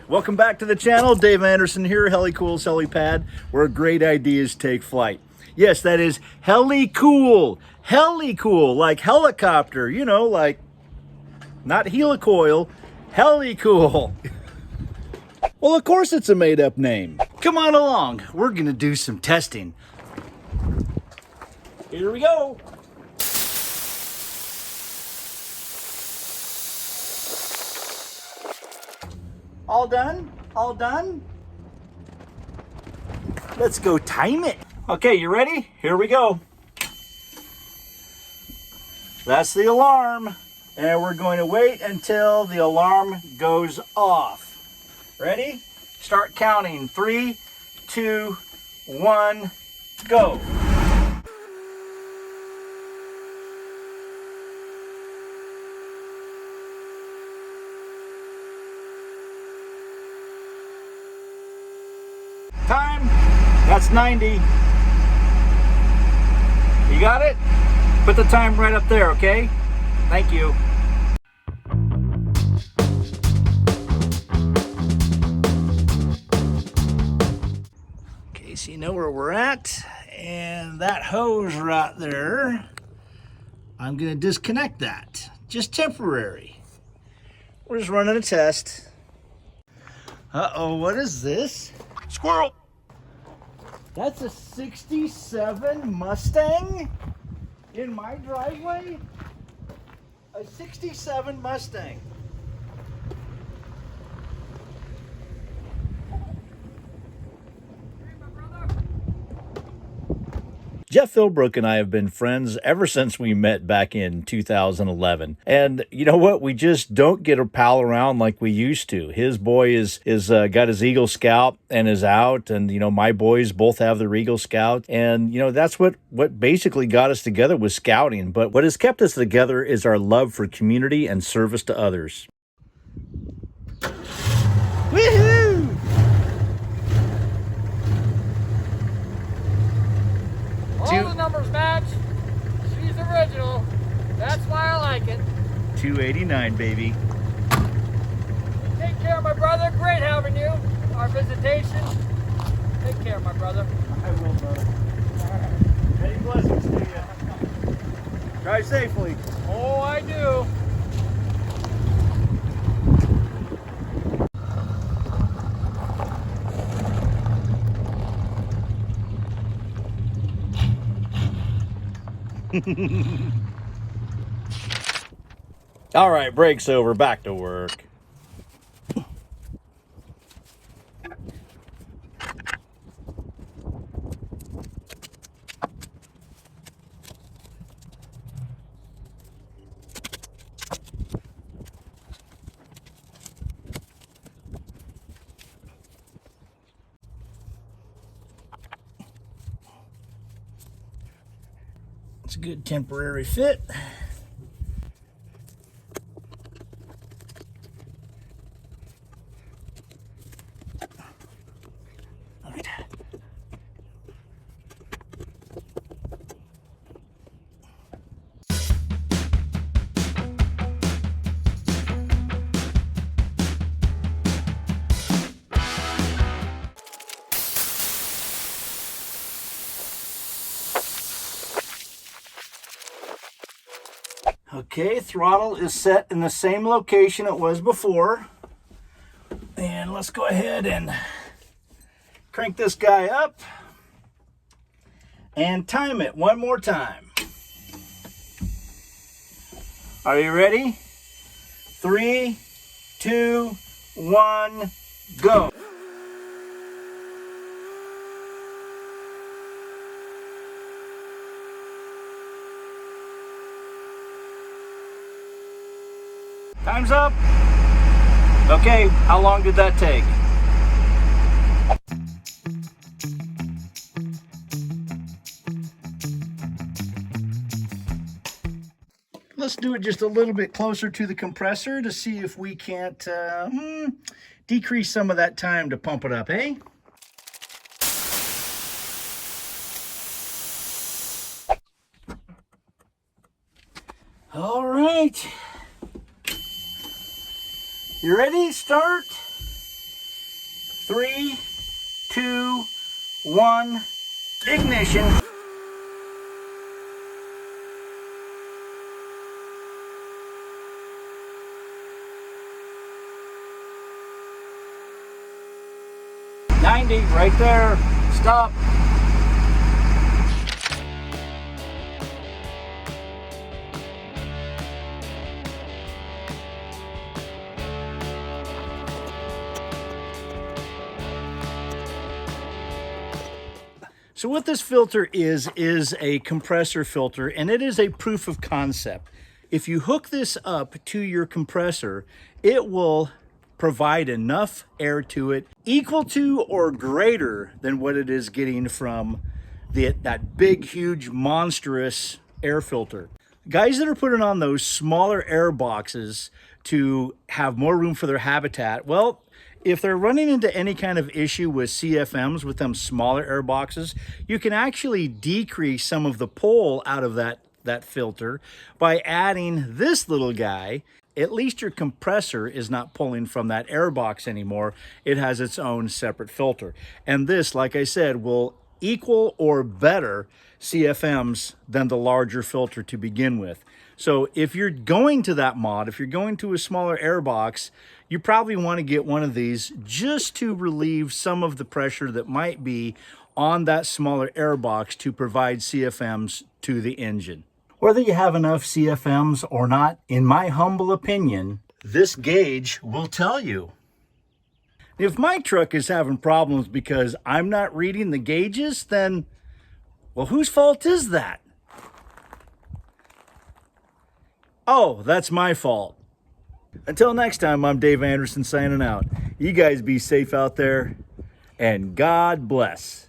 Welcome back to the channel. Dave Anderson here, Helicool's Helipad, where great ideas take flight. Yes, that is Helicool. Helicool, like helicopter, you know, like not helicoil, Helicool. Well, of course it's a made-up name. Come on along, we're gonna do some testing. Here we go. All done? All done? Let's go time it. Okay, you ready? Here we go. That's the alarm. And we're going to wait until the alarm goes off. Ready? Start counting. 3, 2, 1, go. Time, that's 90. You got it? Put the time right up there, okay? Thank you. Okay, so you know where we're at, and that hose right there, I'm gonna disconnect that, just temporary. We're just running a test. Uh-oh, what is this? Squirrel! That's a 67 Mustang in my driveway? A 67 Mustang. Jeff Philbrook and I have been friends ever since we met back in 2011. And you know what? We just don't get a pal around like we used to. His boy is got his Eagle Scout and is out. And, you know, my boys both have their Eagle Scout. And, you know, that's what basically got us together was scouting. But what has kept us together is our love for community and service to others. Woohoo! All the numbers match. She's original. That's why I like it. 289, baby. Take care of my brother. Great having you. Our visitation. Take care, my brother. I will, brother. Many blessings to you. Drive safely. Oh, I do. All right, break's over. Back to work. It's a good temporary fit. All right. Okay, throttle is set in the same location it was before. And let's go ahead and crank this guy up and time it one more time. Are you ready? 3, 2, 1, go. Time's up. Okay, how long did that take? Let's do it just a little bit closer to the compressor to see if we can't decrease some of that time to pump it up, eh? All right. You ready? Start. 3, 2, 1, ignition. Right there. Stop. So what this filter is a compressor filter, and it is a proof of concept. If you hook this up to your compressor, it will provide enough air to it equal to or greater than what it is getting from that big, huge, monstrous air filter. Guys that are putting on those smaller air boxes to have more room for their habitat, well, if they're running into any kind of issue with CFMs, with them smaller air boxes, you can actually decrease some of the pull out of that filter by adding this little guy. At least your compressor is not pulling from that air box anymore. It has its own separate filter. And this, like I said, will equal or better CFMs than the larger filter to begin with. So if you're going to that mod, if you're going to a smaller air box, you probably want to get one of these just to relieve some of the pressure that might be on that smaller air box to provide CFMs to the engine. Whether you have enough CFMs or not, in my humble opinion, this gauge will tell you. If my truck is having problems because I'm not reading the gauges, then, well, whose fault is that? Oh, that's my fault. Until next time, I'm Dave Anderson signing out. You guys be safe out there, and God bless.